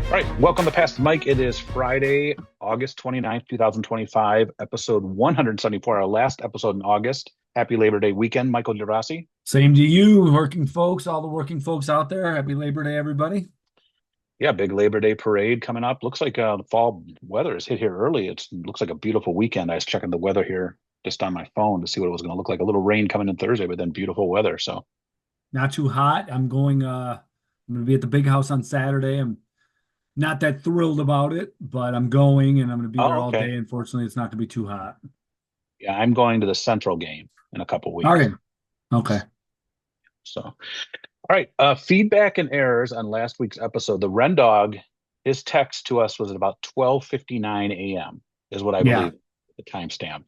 All right, welcome to Past the Mic. It is Friday, August 29th, 2025, episode 174, our last episode in August. Happy Labor Day weekend, Michael Gerasi. Same to you, working folks, all the working folks out there. Happy Labor Day, everybody. Yeah, big Labor Day parade coming up. Looks like the fall weather is hit here early. It looks like a beautiful weekend. I was checking the weather here just on my phone to see what it was going to look like. A little rain coming in Thursday, but then beautiful weather. So, Not too hot. I'm gonna be at the big house on Saturday. I'm not that thrilled about it, but I'm going and I'm gonna be there oh, all okay. day. Unfortunately, it's not gonna be too hot. Yeah, I'm going to the Central game in a couple All weeks. right. Okay. So, all right. Feedback and errors on last week's episode. The Ren Dog, his text to us was at about 12:59 a.m. is what I Yeah. believe the timestamp.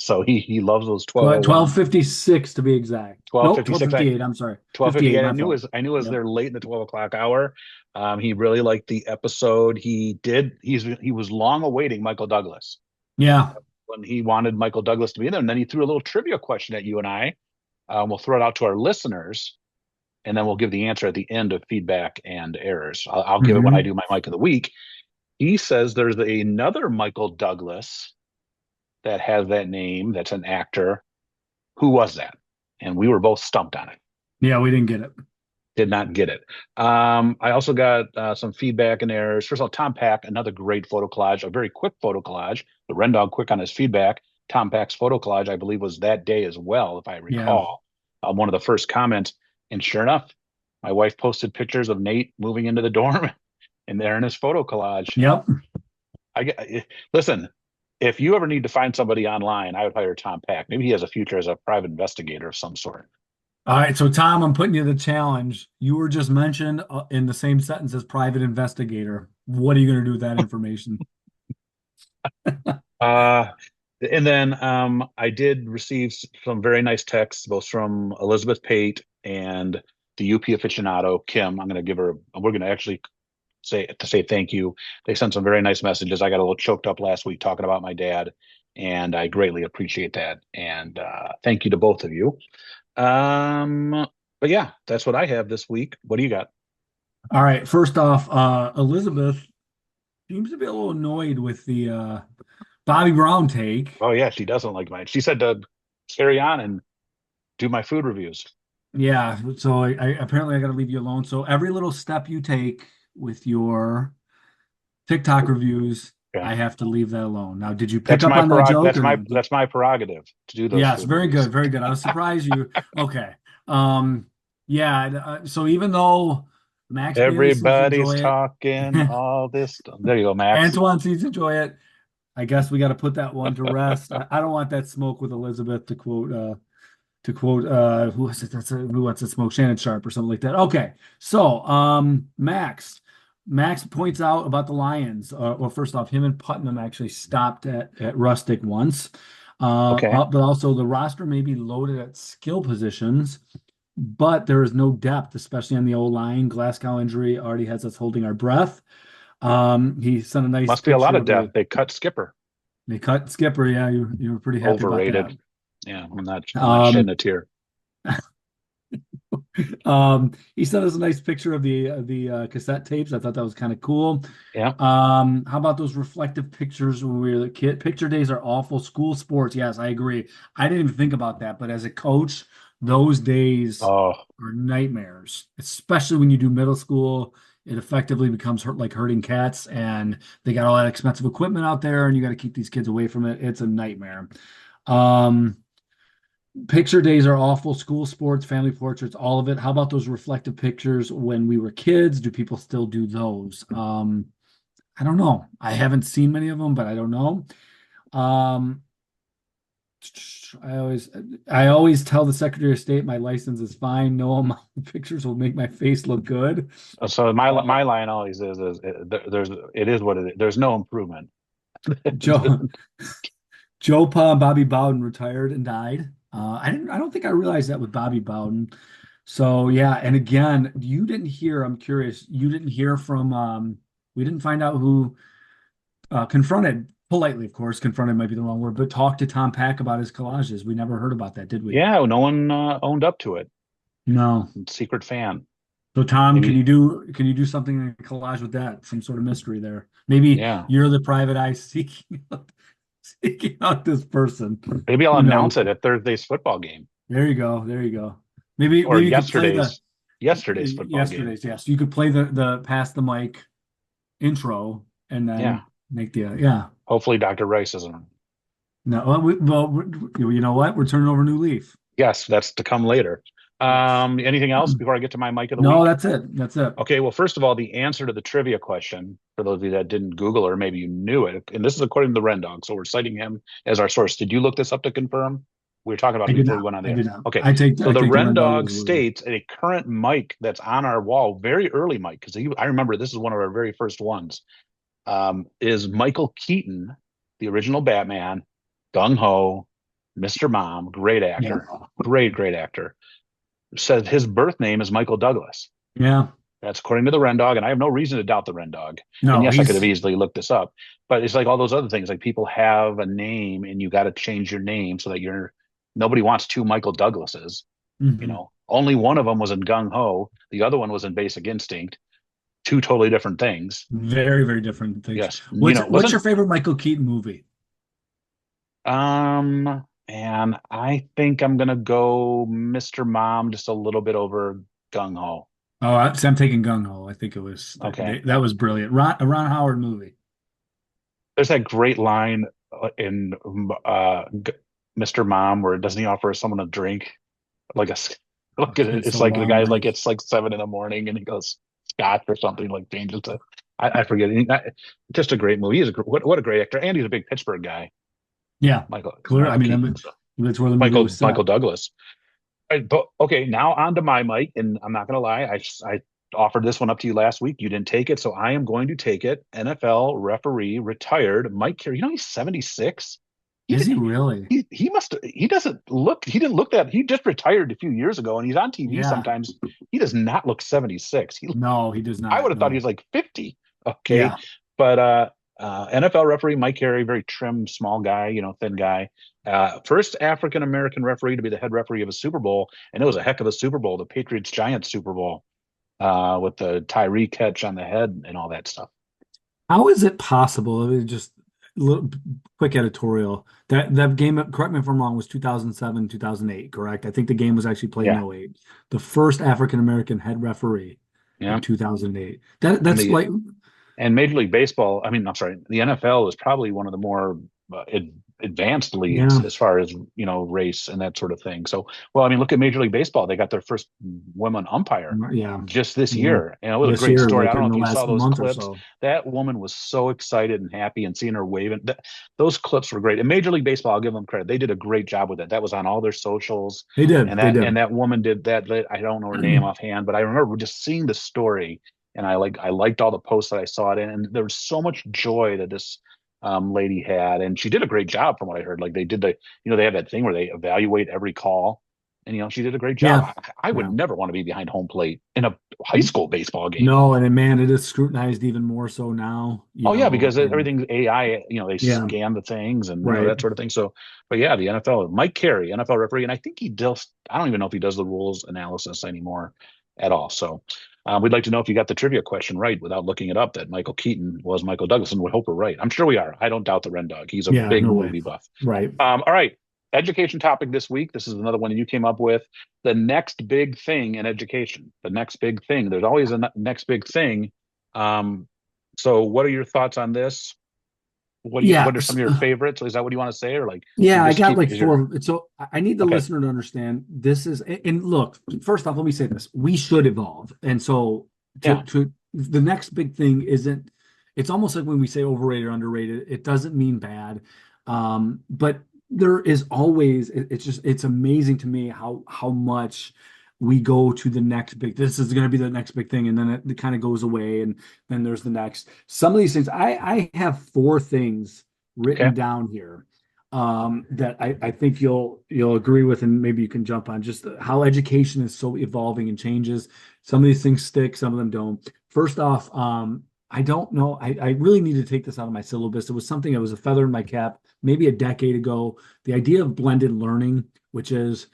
So he loves those 12:01, 12:56 to be exact. Nope, 12:56. 12:58. I'm sorry. 12:58. 58, my fault. I knew it was Yep. there late in the 12 o'clock hour. He really liked the episode. He was long awaiting Michael Douglas Yeah. when he wanted Michael Douglas to be in there. And then he threw a little trivia question at you and I. We'll throw it out to our listeners and then we'll give the answer at the end of feedback and errors. I'll give it when I Hmm. do my Mike of the Week. He says there's another Michael Douglas that has that name. That's an actor. Who was that? And we were both stumped on it. Yeah, we didn't get it. Did not get it. I also got some feedback and errors. First of all, Tom Pack, another great photo collage, a very quick photo collage. The Ren Dog quick on his feedback. Tom Pack's photo collage, I believe, was that day as well, if I Yeah. recall. One of the first comments. And sure enough, my wife posted pictures of Nate moving into the dorm and there in his photo collage. Yep. Listen, if you ever need to find somebody online, I would hire Tom Pack. Maybe he has a future as a private investigator of some sort. All right, so Tom, I'm putting you the challenge. You were just mentioned in the same sentence as private investigator. What are you going to do with that information? Uh, and then I did receive some very nice texts, both from Elizabeth Pate and the UP aficionado, Kim. I'm going to give her, we're going to actually say thank you. They sent some very nice messages. I got a little choked up last week talking about my dad, and I greatly appreciate that. And thank you to both of you. But yeah, that's what I have this week. What do you got? All right, first off, Elizabeth seems to be a little annoyed with the Bobby Brown take. Oh yeah, she doesn't like mine. She said to carry on and do my food reviews. Yeah, so I apparently I got to leave you alone. So every little step you take with your TikTok reviews, Yeah. I have to leave that alone. Now, did you pick up on that joke or no? That's my prerogative to do those Yes, food very reviews. good, very good. I was surprised you. Okay. Yeah, so even though Max Bailey seems to Everybody's enjoy it, talking all this stuff. There you go, Max. Antoine seems to enjoy it. I guess we got to put that one to rest. I don't want that smoke with Elizabeth to quote who was it? That's who wants to smoke Shannon Sharp or something like that. Okay. So Max points out about the Lions. Well, first off, him and Putnam actually stopped at Rustic once. Okay. But also the roster may be loaded at skill positions, but there is no depth, especially on the old line. Glasgow injury already has us holding our breath. He sent a nice Must be a lot picture of of depth. They cut Skipper. they cut Skipper. Yeah, you were pretty happy about that. Overrated. Yeah, I'm not shedding Um, a tear. he sent us a nice picture of the cassette tapes. I thought that was kind of cool. Yeah. How about those reflective pictures when we were the kid? Picture days are awful. School sports, yes, I agree. I didn't even think about that, but as a coach, those days Oh, are nightmares, especially when you do middle school. It effectively becomes like herding cats, and they got all that expensive equipment out there, and you got to keep these kids away from it. It's a nightmare. Um, Picture days are awful. School sports, family portraits, all of it. How about those reflective pictures when we were kids? Do people still do those? I don't know. I haven't seen many of them, but I don't know. Um, I always I always tell the Secretary of State my license is fine. No amount of pictures will make my face look good. so Uh, my line always is there's it is what it is. There's no improvement. Joe Joe Pa and Bobby Bowden retired and died. I don't think I realized that with Bobby Bowden. So yeah, and again, you didn't hear, I'm curious, you didn't hear from we didn't find out who confronted, politely, of course, confronted might be the wrong word, but talked to Tom Pack about his collages. We never heard about that, did we? Yeah, no one owned up to it. No. Secret fan. So Tom, Maybe, can you do something in collage with that? Some sort of mystery there. Maybe yeah. you're the private eye seeking out this person. Maybe I'll Who announce knows? it at Thursday's football game There you go. There you go. Maybe or maybe you could play the yesterday's football game. yesterday's. Yes, you could play the pass the mic intro and Yeah. then make the yeah. Hopefully Dr. Rice isn't. No, you know what? We're turning over a new leaf. Yes, that's to come later. Yes. Anything else before I get to my mic of the No, week? that's it. That's it. Okay, well, first of all, the answer to the trivia question, for those of you that didn't Google or maybe you knew it, and this is according to the Ren Dog, so we're citing him as our source. Did you look this up to confirm? We were talking about I it did before we not. went on the I air. did not. Okay, so I the take the Ren red dog Dog as a word. states a current mic that's on our wall, very early mic, because I remember this is one of our very first ones, is Michael Keaton, the original Batman, Gung Ho, Mr. Mom, great Yeah. actor, great actor. Says his birth name is Michael Douglas. Yeah. That's according to the Ren Dog, and I have no reason to doubt the Ren Dog. And No, yes, I could have he's easily looked this up, but it's like all those other things. Like people have a name, and you got to change your name so that you're nobody wants two Michael Douglases. mhm. Only one of them was in Gung Ho, the other one was in Basic Instinct. Two totally different things. Very, very different things. Yes, What's your wasn't favorite Michael Keaton movie? and I think I'm gonna go Mr. Mom just a little bit over Gung Ho. Oh, I'm taking Gung Ho. I think it was Okay. that was brilliant. A Ron Howard movie. There's that great line in Mr. Mom where doesn't he offer someone a drink like a like It's it's a like the long guy's like night. it's like 7 in the morning and he goes scotch or something like changes to I forget just a great movie. He's what a great actor and he's a big Pittsburgh guy. Yeah, clear. I Michael mean, Keaton. So that's where the movie was Michael set. Douglas. But okay, now on to my mic, and I'm not gonna lie, I offered this one up to you last week. You didn't take it, so I am going to take it. NFL referee retired Mike Carey. He's 76. He Is did, he really? he must he doesn't look he didn't look that he just retired a few years ago and he's on TV Yeah. sometimes. He does not look 76. No, he does I would not. have thought he was No. like 50. Okay. Yeah. But NFL referee Mike Carey, very trim, small guy, thin guy. First African American referee to be the head referee of a Super Bowl, and it was a heck of a Super Bowl, the Patriots Giants Super Bowl, with the Tyree catch on the head and all that stuff. How is it possible? I mean, just a little quick editorial. That game, correct me if I'm wrong, was 2007, 2008, correct? I think the game was actually played in Yeah, '08. The first African American head referee in yeah. 2008. And That's the like and Major League Baseball, I mean, I'm sorry, the NFL is probably one of the more advanced leagues yeah, as far as race and that sort of thing. So, well, I mean, look at Major League Baseball; they got their first woman umpire yeah, just this yeah. year, and it was a This great year, story. I like don't know in if the you saw last those month or clips. so. That woman was so excited and happy, and seeing her waving. Those clips were great. And Major League Baseball, I'll give them credit; they did a great job with it. That was on all their socials, They did, and they that did. woman did that. I don't know her name offhand, but I remember just seeing the story and I liked all the posts that I saw it in, and there was so much joy that this lady had, and she did a great job from what I heard. Like they did they have that thing where they evaluate every call, and she did a great job. Yeah, I would yeah. never want to be behind home plate in a high school baseball game. No, and then, man, it is scrutinized even more so now, Oh yeah, because and everything's AI. They yeah, scan the things and right. that sort of thing. So, but yeah, the NFL, Mike Carey, NFL referee, and I think he does. I don't even know if he does the rules analysis anymore at all. So, we'd like to know if you got the trivia question right without looking it up. That Michael Keaton was Michael Douglas, and we hope we're right. I'm sure we are. I don't doubt the Ren Dog. He's a Yeah, big no way. movie buff. Right. All right. Education topic this week. This is another one you came up with. The next big thing in education. The next big thing. There's always a next big thing. Um, so, what are your thoughts on this? Yeah. What are some of your favorites? Is that what you want to say, or like you Yeah, I just got keep like is your four. So I need the okay? listener to understand this is, and look, first off, let me say this. We should evolve. And so Yeah, to the next big thing isn't, it's almost like when we say overrated or underrated, it doesn't mean bad. But there is always, it's just, it's amazing to me how much we go to the next big, this is going to be the next big thing. And then it kind of goes away. And then there's the next, some of these things, I have four things okay, written down here that I think you'll agree with, and maybe you can jump on just how education is so evolving and changes. Some of these things stick, some of them don't. First off, I don't know. I really need to take this out of my syllabus. It was something that was a feather in my cap maybe a decade ago. The idea of blended learning, which is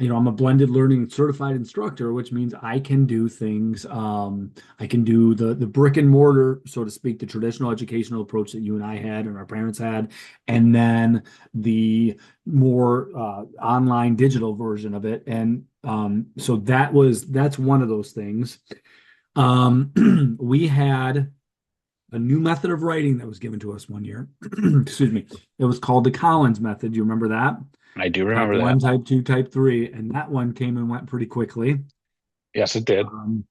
I'm a blended learning certified instructor, which means I can do things. I can do the brick and mortar, so to speak, the traditional educational approach that you and I had and our parents had, and then the more online digital version of it. And so that's one of those things. We had a new method of writing that was given to us one year. Excuse me. It was called the Collins method. Do you remember that? I do Type remember one, that. type two, type three, and that one came and went pretty quickly. Yes, it did. Um,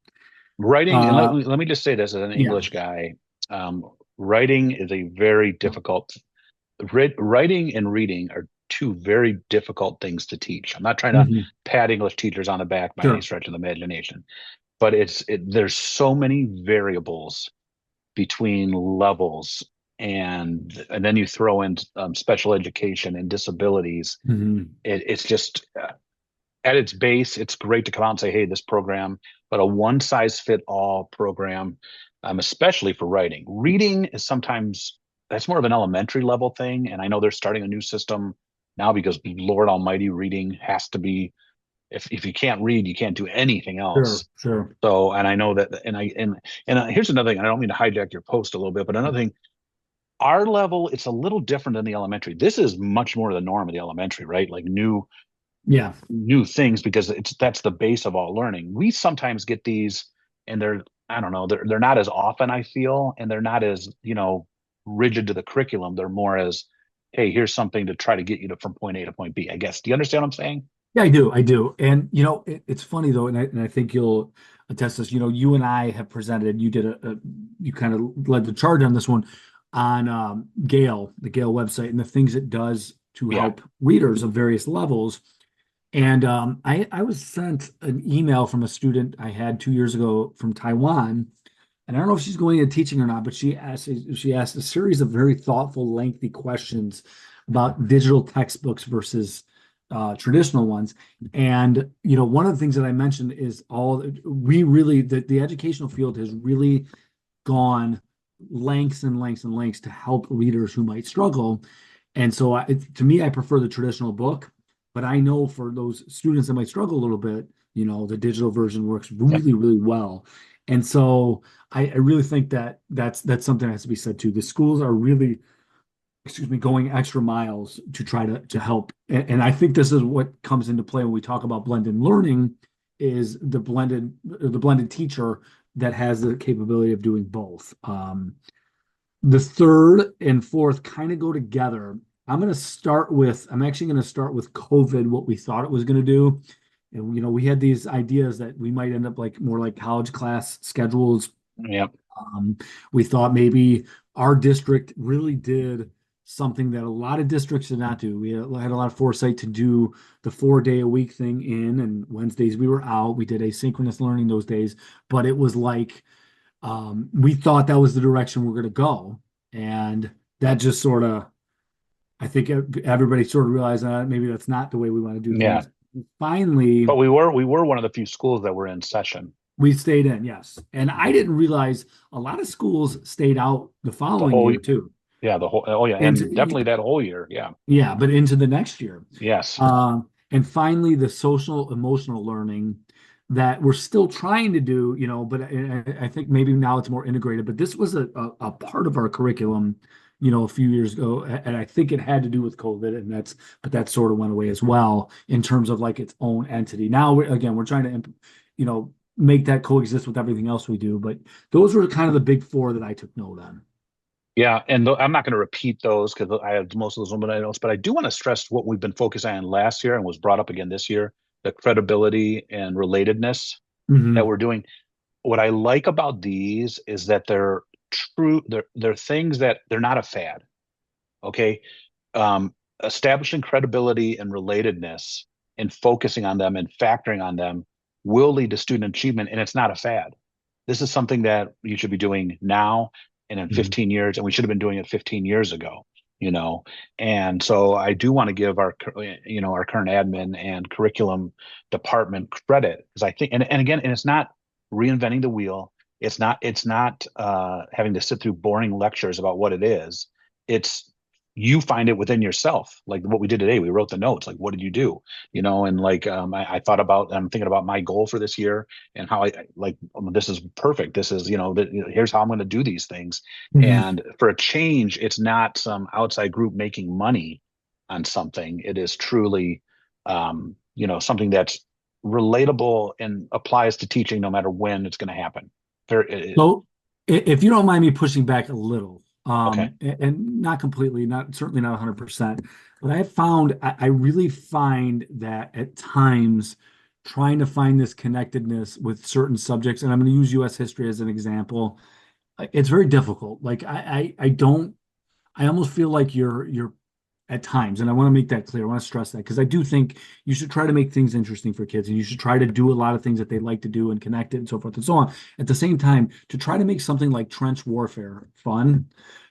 Writing, and uh, let me just say this as an yeah. English guy, writing is a very difficult, writing and reading are two very difficult things to teach. I'm not trying to Mhm. pat English teachers on the back by any Sure. stretch of the imagination, but there's so many variables between levels, and then you throw in special education and disabilities. Mhm. It's just at its base, it's great to come out and say, hey, this program, but a one size fit all program, especially for writing. Reading is sometimes that's more of an elementary level thing. And I know they're starting a new system now because Lord Almighty, reading has to be, if you can't read, you can't do anything Sure. else. Sure. So, and I know that, and here's another thing. I don't mean to hijack your post a little bit, but another thing, our level, it's a little different than the elementary. This is much more the norm of the elementary, right? Like Yeah. new things because that's the base of all learning. We sometimes get these and they're I don't know, they're not as often I feel, and they're not as, rigid to the curriculum. They're more as, hey, here's something to try to get you to from point A to point B, I guess. Do you understand what I'm saying? Yeah, I do. I do. And it's funny though, and I think you'll attest to this. You and I have presented. You kind of led the charge on this one on Gale, the Gale website, and the things it does to Yeah. help readers of various levels. And I was sent an email from a student I had 2 years ago from Taiwan, and I don't know if she's going into teaching or not, but she asked a series of very thoughtful, lengthy questions about digital textbooks versus traditional ones. And one of the things that I mentioned is the educational field has really gone lengths and lengths and lengths to help readers who might struggle. And so to me, I prefer the traditional book, but I know for those students that might struggle a little bit, the digital version works Yep. really, really well. And so I really think that that's something that has to be said too. The schools are really, excuse me, going extra miles to try to help. And I think this is what comes into play when we talk about blended learning is the blended teacher that has the capability of doing both. The third and fourth kind of go together. I'm actually going to start with COVID, what we thought it was going to do. And, we had these ideas that we might end up like more like college class schedules. Yep. We thought maybe our district really did something that a lot of districts did not do. We had a lot of foresight to do the 4 day a week thing in, and Wednesdays we were out. We did asynchronous learning those days, but it was like we thought that was the direction we're going to go. And that just sort of, I think everybody sort of realized that maybe that's not the way we want to do Yeah. things. Finally, But we were one of the few schools that were in session we stayed in, yes. And I didn't realize a lot of schools stayed out the the following whole year too. the whole oh yeah, And and definitely that whole year. Yeah. yeah, but into the next year. Yes. And finally, the social emotional learning that we're still trying to do, but I think maybe now it's more integrated. But this was a part of our curriculum, a few years ago, and I think it had to do with COVID, but that sort of went away as well in terms of like its own entity. Now, we're trying to, make that coexist with everything else we do. But those were kind of the big four that I took note on. Yeah, and I'm not going to repeat those because I have most of those open notes, but I do want to stress what we've been focusing on last year and was brought up again this year, the credibility and relatedness that Hmm. we're doing. What I like about these is that they're true, they're things that they're not a fad. Okay. Establishing credibility and relatedness and focusing on them and factoring on them will lead to student achievement, and it's not a fad. This is something that you should be doing now and in 15 years, and we should have been doing it 15 years ago, you know. And so I do want to give our current admin and curriculum department credit because I think, and again, and it's not reinventing the wheel. It's not having to sit through boring lectures about what it is. It's you find it within yourself. Like what we did today, we wrote the notes. Like, what did you do? You know, and like I thought about, I'm thinking about my goal for this year and how like this is perfect. This is, here's how I'm going to do these things. Mhm. And for a change, it's not some outside group making money on something. It is truly, something that's relatable and applies to teaching no matter when it's going to happen. So, if you don't mind me pushing back a little, Okay. and not completely, not certainly not 100%, but I really find that at times trying to find this connectedness with certain subjects, and I'm going to use U.S. history as an example, it's very difficult. Like I don't, I almost feel like you're at times, and I want to make that clear. I want to stress that because I do think you should try to make things interesting for kids, and you should try to do a lot of things that they like to do and connect it and so forth and so on. At the same time, to try to make something like trench warfare fun,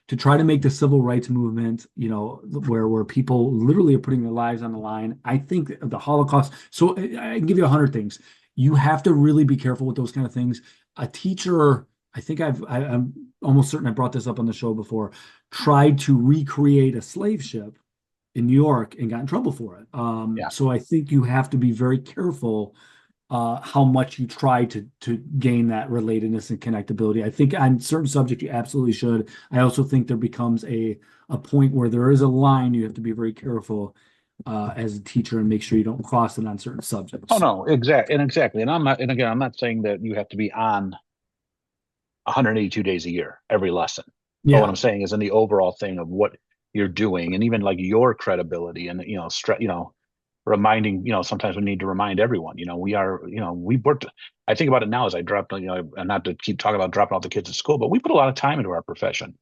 to try to make the civil rights movement, where people literally are putting their lives on the line. I think the Holocaust. So I can give you 100 things. You have to really be careful with those kind of things. A teacher, I'm almost certain I brought this up on the show before, tried to recreate a slave ship in New York and got in trouble for it. Yeah. So I think you have to be very careful how much you try to gain that relatedness and connectability. I think on certain subjects you absolutely should. I also think there becomes a point where there is a line you have to be very careful as a teacher and make sure you don't cross it on certain Oh subjects. no, exactly. And I'm not, and again, I'm not saying that you have to be on 182 days a year, every lesson. But what Yeah. I'm saying is in the overall thing of what you're doing and even like your credibility and, reminding, sometimes we need to remind everyone, we worked, I think about it now as I dropped, and not to keep talking about dropping off the kids at school, but we put a lot of time into our profession,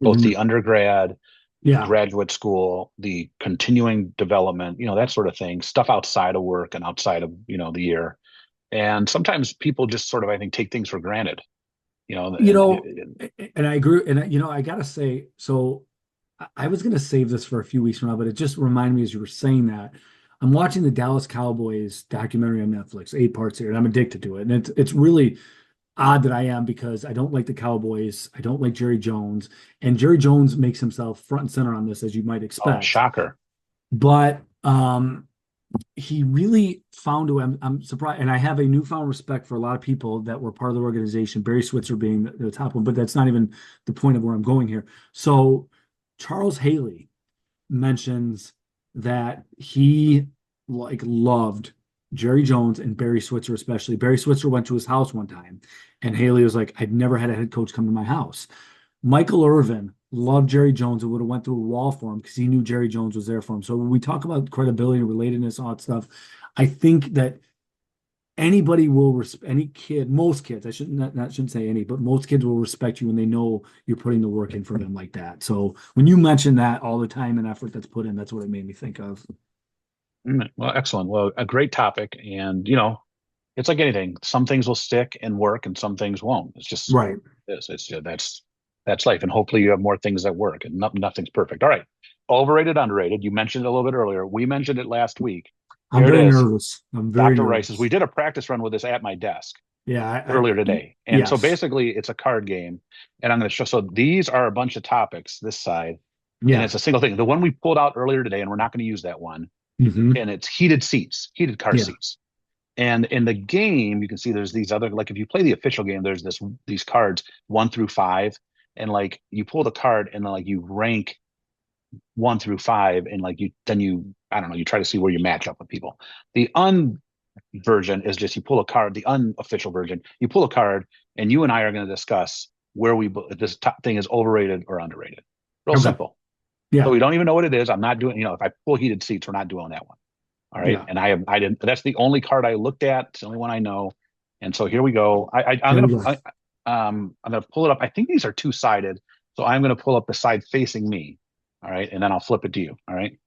both the Mhm. undergrad, the Yeah. graduate school, the continuing development, that sort of thing, stuff outside of work and outside of, the year. And sometimes people just sort of, I think, take things for granted, You and know, and I agree. And I gotta say, so I was gonna save this for a few weeks from now, but it just reminded me as you were saying that I'm watching the Dallas Cowboys documentary on Netflix, 8 parts here, and I'm addicted to it. And it's really odd that I am because I don't like the Cowboys, I don't like Jerry Jones, and Jerry Jones makes himself front and center on this, as you might oh, expect. shocker. But he really found who I'm surprised, and I have a newfound respect for a lot of people that were part of the organization, Barry Switzer being the top one, but that's not even the point of where I'm going here. So Charles Haley mentions that he like loved Jerry Jones and Barry Switzer, especially. Barry Switzer went to his house one time, and Haley was like, I've never had a head coach come to my house. Michael Irvin loved Jerry Jones and would have went through a wall for him because he knew Jerry Jones was there for him. So when we talk about credibility and relatedness, all that stuff, I think that anybody will respect any kid, most kids, I shouldn't say any, but most kids will respect you when they know you're putting the work in for them like that. So when you mention that, all the time and effort that's put in, that's what it made me think of. Well, excellent. Well, a great topic. And, it's like anything. Some things will stick and work and some things won't. It's just Right. this. That's life. And hopefully you have more things that work and nothing's perfect. All right. Overrated, underrated. You mentioned it a little bit earlier. We mentioned it last week. I'm Here it very is. nervous. I'm very Dr. Rice's. We nervous. did a practice run with this at my desk Yeah, earlier today. And so yes. basically it's a card game. And I'm going to show. So these are a bunch of topics this side. And Yeah. it's a single thing. The one we pulled out earlier today, and we're not going to use that one. Hmm. And it's heated seats, heated car Yeah. seats. And in the game, you can see there's these other, like if you play the official game, there's these cards 1 through 5. And like you pull the card and then like you rank 1 through 5 and like I don't know, you try to see where you match up with people. The version is just you pull a card, the unofficial version, you pull a card and you and I are going to discuss where if this top thing is overrated or underrated. Real Okay. simple. So Yeah. we don't even know what it is. I'm not doing, if I pull headed seats, we're not doing that one. All right. Yeah. And I didn't, that's the only card I looked at. It's the only one I know. And so here we go. Here we go. I'm going to pull it up. I think these are two-sided. So I'm going to pull up the side facing me. All right. And then I'll flip it to you. All right.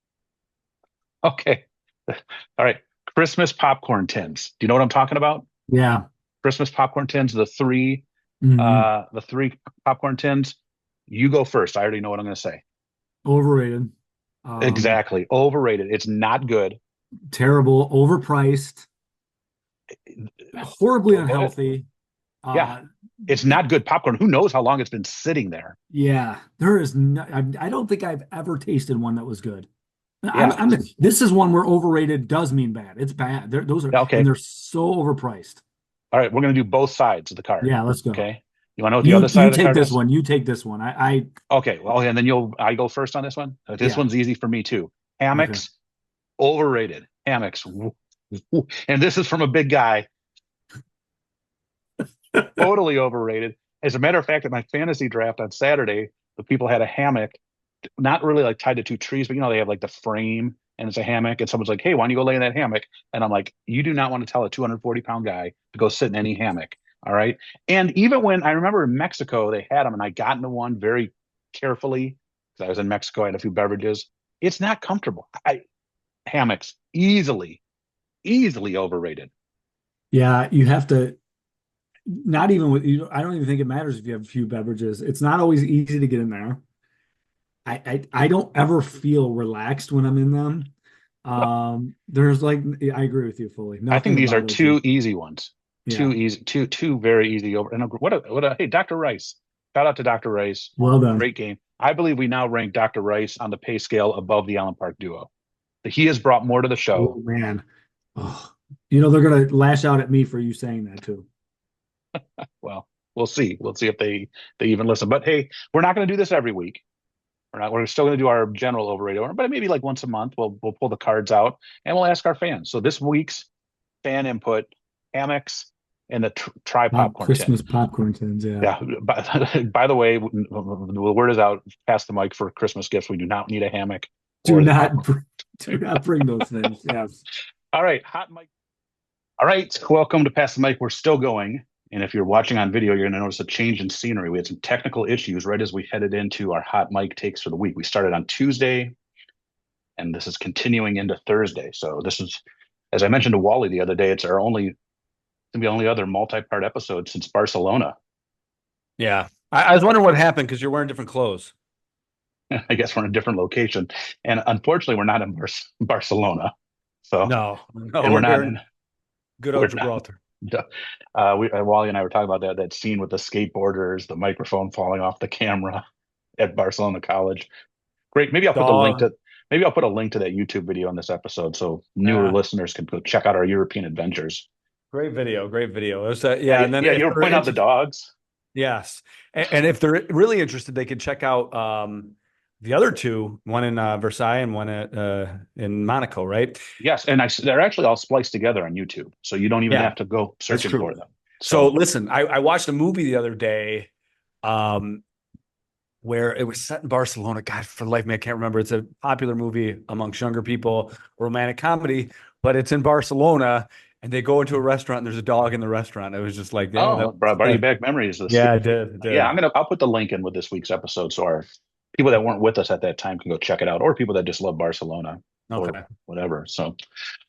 Okay. All right. Christmas popcorn tins. Do you know what I'm talking about? Yeah. Christmas popcorn tins, Hmm. the three popcorn tins. You go first. I already know what I'm going to say. Overrated. Um, Exactly. Overrated. It's not good. Terrible, overpriced, horribly Go ahead. unhealthy. Yeah. Uh, It's not good popcorn. Who knows how long it's been sitting there? Yeah, there is no, I don't think I've ever tasted one that was good. Yeah. This is one where overrated does mean bad. It's bad. Those are, Yeah, and okay. they're so overpriced. All right. We're going to do both sides of the card. Yeah, let's go. Okay. You want to know what the other side of the Take card this is? one. You take this one. Okay. Well, and then I go first on this one. This Yeah. one's easy for me too. Okay. Hammocks, overrated. Hammocks. And this is from a big guy, totally overrated. As a matter of fact, at my fantasy draft on Saturday, the people had a hammock, not really like tied to two trees, but they have like the frame and it's a hammock. And someone's like, hey, why don't you go lay in that hammock? And I'm like, you do not want to tell a 240-pound guy to go sit in any hammock. All right. And even when I remember in Mexico, they had them and I got into one very carefully because I was in Mexico, I had a few beverages. It's not comfortable. Hammocks easily overrated. Yeah, you have to not even with you. I don't even think it matters if you have a few beverages. It's not always easy to get in there. I don't ever feel relaxed when I'm in them. There's like I agree with you fully. I think Nothing these are about it. two easy ones. Yeah. Two very easy over. And hey, Dr. Rice. Shout out to Dr. Rice. Well done. Great game. I believe we now rank Dr. Rice on the pay scale above the Allen Park duo. He has brought more to the show. Oh man. Oh. They're gonna lash out at me for you saying that too. Well, we'll see. We'll see if they even listen. But hey, we're not going to do this every week. We're still going to do our general overrated order, but maybe like once a month we'll pull the cards out and we'll ask our fans. So this week's fan input, hammocks and the try popcorn tin. Christmas popcorn tins, yeah. Yeah. By the way, the word is out. Pass the mic for Christmas gifts. We do not need a hammock Do or the not popcorn. do not bring those things. Yes. All right, hot mic. All right, welcome to Pass the Mic. We're still going. And if you're watching on video, you're going to notice a change in scenery. We had some technical issues right as we headed into our hot mic takes for the week. We started on Tuesday, and this is continuing into Thursday. So this is, as I mentioned to Wally the other day, it's the only other multi-part episode since Barcelona. Yeah. I was wondering what happened because you're wearing different clothes. I guess we're in a different location, and unfortunately, we're not in Barcelona. So No, and we're not in good we're old not. Gibraltar. Wally and I were talking about that scene with the skateboarders, the microphone falling off the camera at Barcelona College. Great. Maybe I'll put a link to that YouTube video in this episode so newer listeners can go check out our European adventures. Great video. Great video. It was, And then you point out the dogs. Yes. And if they're really interested, they can check out the other two, one in Versailles and one in Monaco, right? Yes, and they're actually all spliced together on YouTube, so you don't even have to go searching for them. So listen, I watched a movie the other day where it was set in Barcelona. God, for the life of me, I can't remember. It's a popular movie amongst younger people, romantic comedy, but it's in Barcelona. And they go into a restaurant and there's a dog in the restaurant. It was just like, brought you back memories. Yeah, I did. Yeah, I'll put the link in with this week's episode so our people that weren't with us at that time can go check it out, or people that just love Barcelona or whatever. So,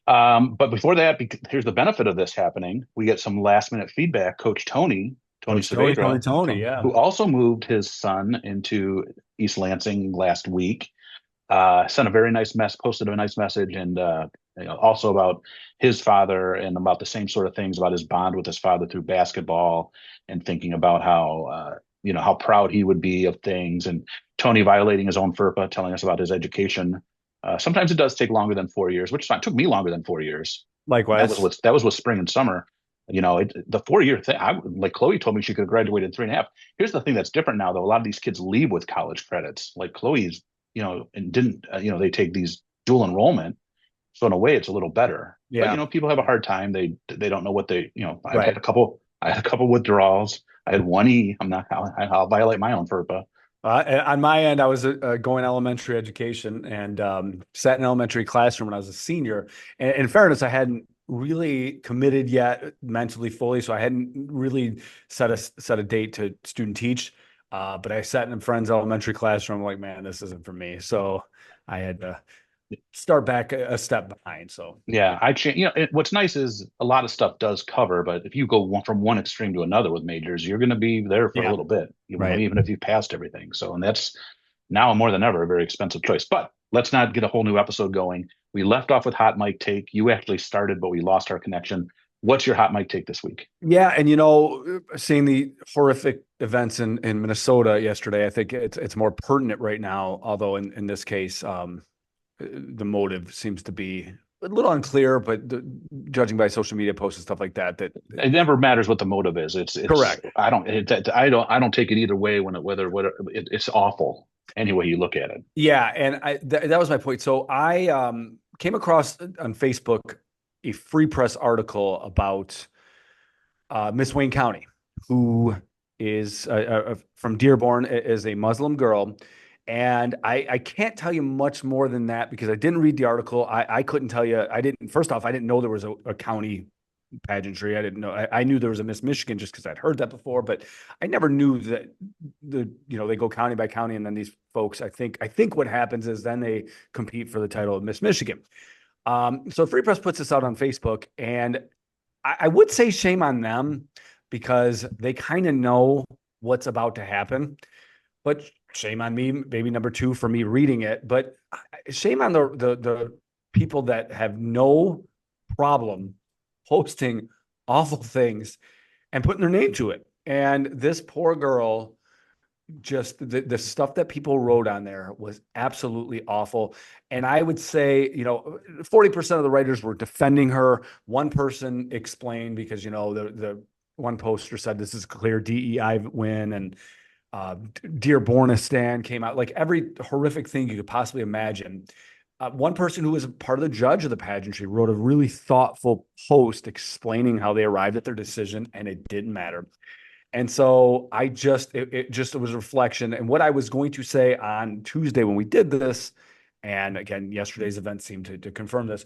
but before that, here's the benefit of this happening. We get some last minute feedback. Coach Tony Saavedra, yeah, who also moved his son into East Lansing last week, sent a very nice posted a nice message, and also about his father and about the same sort of things about his bond with his father through basketball, and thinking about how proud he would be of things, and Tony violating his own FERPA, telling us about his education. Sometimes it does take longer than 4 years, which took me longer than 4 years. Likewise, that was with spring and summer. The 4 year thing. Like Chloe told me she could have graduated in 3.5. Here's the thing that's different now, though. A lot of these kids leave with college credits. Like Chloe's, and didn't. They take these dual enrollment. So in a way, it's a little better. Yeah. But people have a hard time. They don't know what I had a couple withdrawals. I had one E. I'll violate my own FERPA. On my end, I was going elementary education and sat in an elementary classroom when I was a senior. And in fairness, I hadn't really committed yet mentally fully, so I hadn't really set a date to student teach. But I sat in a friend's elementary classroom, like, man, this isn't for me. So I had to start back a step behind. So yeah, what's nice is a lot of stuff does cover, but if you go from one extreme to another with majors, you're going to be there for a little bit, even if you passed everything. So, and that's now more than ever a very expensive choice. But let's not get a whole new episode going. We left off with hot mic take. You actually started, but we lost our connection. What's your hot mic take this week? Yeah, and seeing the horrific events in Minnesota yesterday, I think it's more pertinent right now. Although in this case, the motive seems to be a little unclear, but judging by social media posts and stuff like that, It never matters what the motive is. It's correct. I don't take it either way it's awful any way you look at it. Yeah, and that was my point. So I came across on Facebook a Free Press article about Miss Wayne County, who is from Dearborn, is a Muslim girl. And I can't tell you much more than that because I didn't read the article. I couldn't tell you. First off, I didn't know there was a county pageantry. I didn't know. I knew there was a Miss Michigan just because I'd heard that before, but I never knew that they go county by county, and then these folks. I think what happens is then they compete for the title of Miss Michigan. So Free Press puts this out on Facebook, and I would say shame on them because they kind of know what's about to happen. But shame on me, maybe number two for me reading it. But shame on the people that have no problem posting awful things and putting their name to it. And this poor girl, just the stuff that people wrote on there was absolutely awful. And I would say, 40% of the writers were defending her. One person explained because, the one poster said this is a clear DEI win, and Dearbornistan came out, like every horrific thing you could possibly imagine. One person who was a part of the judge of the pageantry wrote a really thoughtful post explaining how they arrived at their decision, and it didn't matter. And so it was a reflection. And what I was going to say on Tuesday when we did this, and again, yesterday's event seemed to confirm this,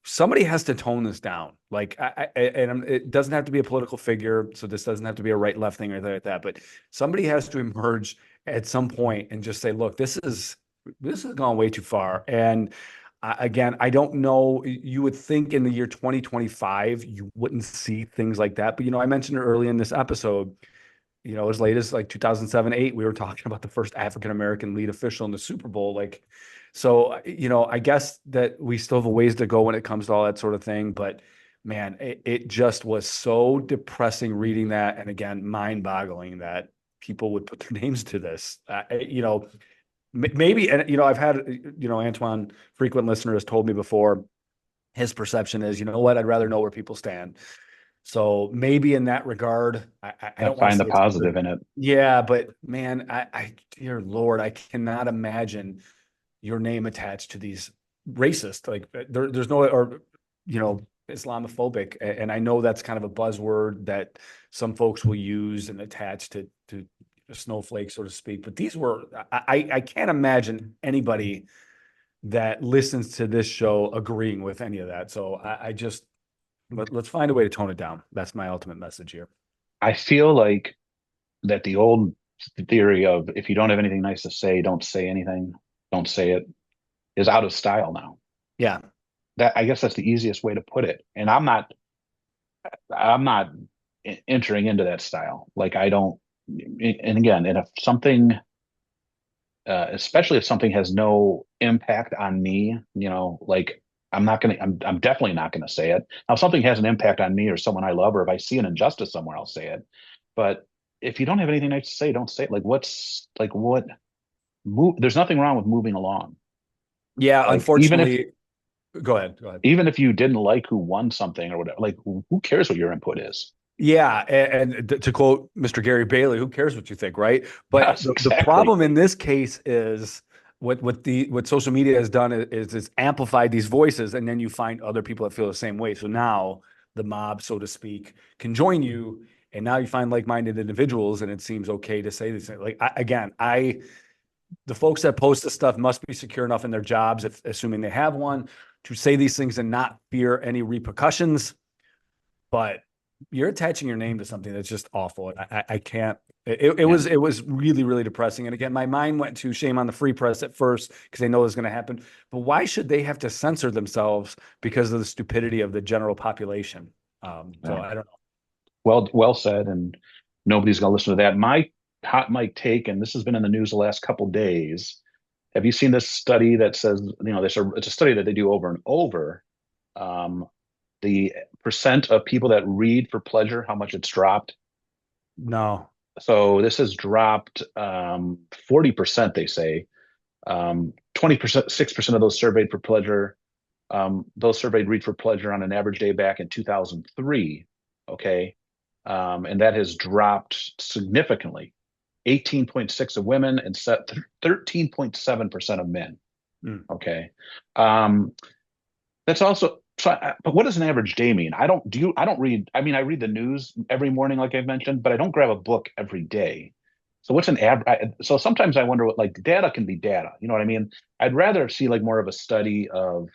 somebody has to tone this down. Like, it doesn't have to be a political figure. So this doesn't have to be a right left thing or anything like that, but somebody has to emerge at some point and just say, look, this has gone way too far. And again, I don't know. You would think in the year 2025, you wouldn't see things like that. But, I mentioned it early in this episode, as late as like 2007, 8, we were talking about the first African-American lead official in the Super Bowl. Like, so, I guess that we still have a ways to go when it comes to all that sort of thing. But man, it just was so depressing reading that. And again, mind boggling that people would put their names to this. Maybe, and I've had, Antoine, frequent listener, has told me before, his perception is, what, I'd rather know where people stand. So maybe in that regard, I don't find the positive in it. Yeah, but man, dear Lord, I cannot imagine your name attached to these racist, like there's no, or, Islamophobic. And I know that's kind of a buzzword that some folks will use and attach to a snowflake, so to speak. But these were, I can't imagine anybody that listens to this show agreeing with any of that. So let's find a way to tone it down. That's my ultimate message here. I feel like that the old theory of if you don't have anything nice to say, don't say anything, don't say it, is out of style now. Yeah. I guess that's the easiest way to put it. And I'm not entering into that style. Like I don't, and again, and if something, especially if something has no impact on me, like I'm definitely not going to say it. Now, if something has an impact on me or someone I love, or if I see an injustice somewhere, I'll say it. But if you don't have anything nice to say, don't say it. Like there's nothing wrong with moving along. Yeah. Like, unfortunately, go ahead. Even if you didn't like who won something or whatever, like who cares what your input is? Yeah, and to quote Mr. Gary Bailey, who cares what you think, right? But Yes, exactly. the problem in this case is what social media has done is amplified these voices, and then you find other people that feel the same way. So now the mob, so to speak, can join you, and now you find like-minded individuals, and it seems okay to say this. Like the folks that post this stuff must be secure enough in their jobs, assuming they have one, to say these things and not fear any repercussions. But you're attaching your name to something that's just awful. I can't. It was really, really depressing. And again, my mind went to shame on the Free Press at first because they know it's going to happen. But why should they have to censor themselves because of the stupidity of the general population? So I don't know. Well said. And nobody's going to listen to that. My hot mic take, and this has been in the news the last couple of days. Have you seen this study that says, it's a study that they do over and over. the percent of people that read for pleasure, how much it's dropped? No. So this has dropped 40%, they say. 20%, 6% of those surveyed for pleasure, those surveyed read for pleasure on an average day back in 2003. Okay. And that has dropped significantly. 18.6 of women and 13.7% of men. Mm. Okay. That's also so. But what does an average day mean? I don't read. I mean, I read the news every morning, like I've mentioned, but I don't grab a book every day. So what's an average? So sometimes I wonder what like data can be data. You know what I mean? I'd rather see like more of a study of.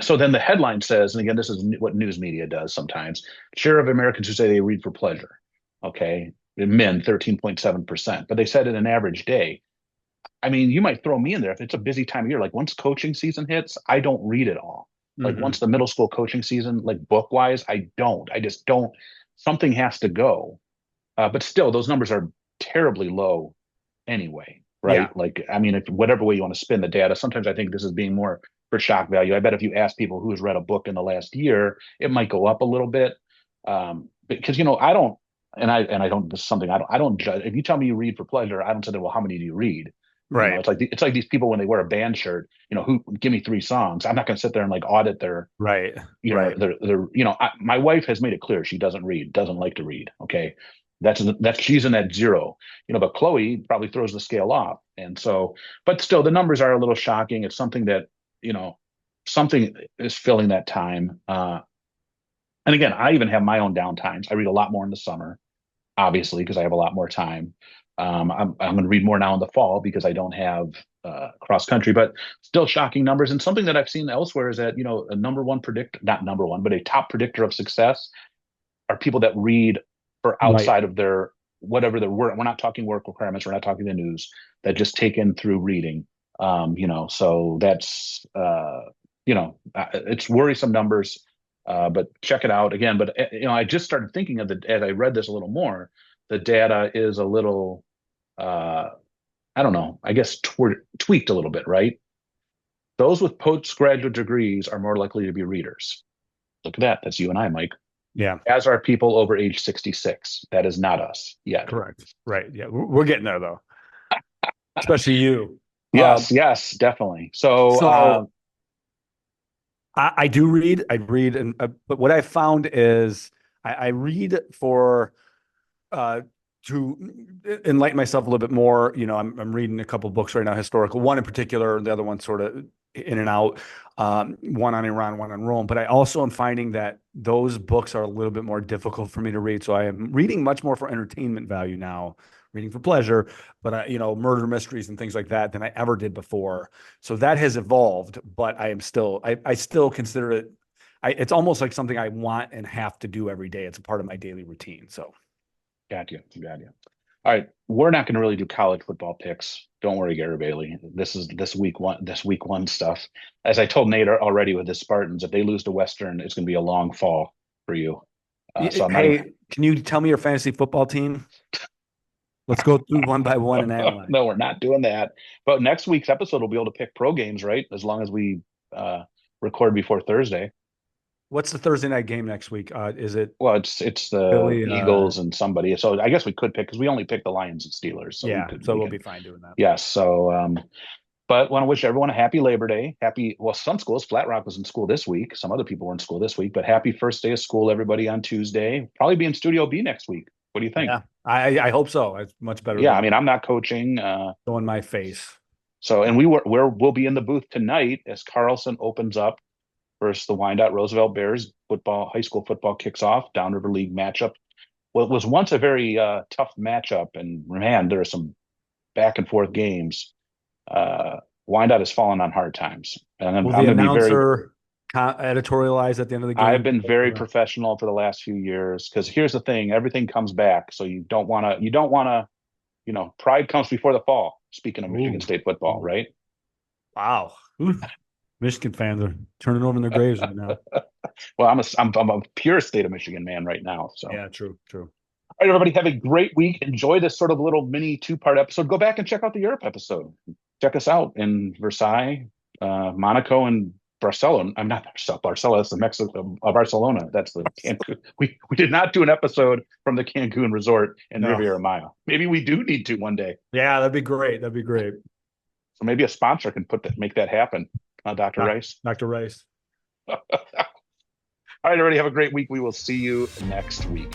So then the headline says, and again, this is what news media does sometimes. Share of Americans who say they read for pleasure. Okay, men 13.7%, but they said in an average day. I mean, you might throw me in there if it's a busy time of year. Like once coaching season hits, I don't read it all. Like Mhm. once the middle school coaching season, like book wise, I don't. I just don't. Something has to go. But still, those numbers are terribly low anyway, Yeah. right? Like, I mean, if whatever way you want to spin the data, sometimes I think this is being more for shock value. I bet if you ask people who has read a book in the last year, it might go up a little bit. Because I don't, and I don't. This is something I don't judge. If you tell me you read for pleasure, I don't say, well, how many do you read? Right. It's like these people when they wear a band shirt. Who give me 3 songs. I'm not going to sit there and like audit their Right. you know Right. they're my wife has made it clear she doesn't read, doesn't like to read. Okay, that's she's in that zero. But Chloe probably throws the scale off, and so but still the numbers are a little shocking. It's something that something is filling that time. And again, I even have my own downtimes. I read a lot more in the summer, obviously, because I have a lot more time. I'm going to read more now in the fall because I don't have cross country, but still shocking numbers. And something that I've seen elsewhere is that, a number one predictor, not number one, but a top predictor of success are people that read for Right. outside of their whatever their work. We're not talking work requirements. We're not talking the news that just take in through reading. So that's, it's worrisome numbers. But check it out again. But I just started thinking of as I read this a little more, the data is a little, I don't know, I guess tweaked a little bit, right? Those with postgraduate degrees are more likely to be readers. Look at that. That's you and I, Mike. Yeah. As are people over age 66. That is not us yet. Correct. Right. Yeah. We're getting there though, especially you. Yes, yes, definitely. So, So I do read. I read, and but what I found is I read for uh, to enlighten myself a little bit more. I'm reading a couple of books right now, historical. One in particular, the other one sort of in and out. One on Iran, one on Rome. But I also am finding that those books are a little bit more difficult for me to read. So I am reading much more for entertainment value now, reading for pleasure, but murder mysteries and things like that than I ever did before. So that has evolved, but I still consider it. It's almost like something I want and have to do every day. It's a part of my daily routine. So. got you. Got you. All right. We're not going to really do college football picks. Don't worry, Gary Bailey. This is this week one stuff. As I told Nate already with the Spartans, if they lose to Western, it's going to be a long fall for you. So I'm not even. Hey, can you tell me your fantasy football team? Let's go through one by one and analyze. No, we're not doing that. But next week's episode, we'll be able to pick pro games, right? As long as we uh, record before Thursday. What's the Thursday night game next week? Is it Well, it's the Philly? Eagles and somebody. So I guess we could pick because we only picked the Lions and Steelers. So Yeah, so we we'll can. be fine doing that. Yes. So but want to wish everyone a happy Labor Day. Well, some schools, Flat Rock was in school this week. Some other people were in school this week, but happy first day of school, everybody on Tuesday. Probably be in Studio B next week. What do you think? Yeah, I hope so. It's much better Yeah, than I mean, I'm not coaching. showing my face. So, and we'll be in the booth tonight as Carlson opens up versus the Wyandotte Roosevelt Bears high school football kicks off, Downriver League matchup. Well, it was once a very tough matchup, and man, there are some back and forth games. Wyandotte has fallen on hard times, and Will I'm the going to be very. announcer editorialize at the end of the I've game? been very professional for the last few years because here's the thing: everything comes back. So you don't want to. You don't want to. Pride comes before the fall. Speaking of Michigan Ooh. State football, right? Wow. Ooh. Michigan fans are turning over in their graves right now. Well, I'm a pure state of Michigan man right now. So, Yeah, true. all right, everybody, have a great week. Enjoy this sort of little mini 2-part episode. Go back and check out the Europe episode. Check us out in Versailles, Monaco, and Barcelona. I'm not Barcelona. That's the Mexico, Barcelona. That's the Cancun. We did not do an episode from the Cancun resort in No. Riviera Maya. Maybe we do need to one day. Yeah, that'd be great. That'd be great. So maybe a sponsor can make that happen. Dr. Rice. Dr. Rice. All right, everybody. Have a great week. We will see you next week.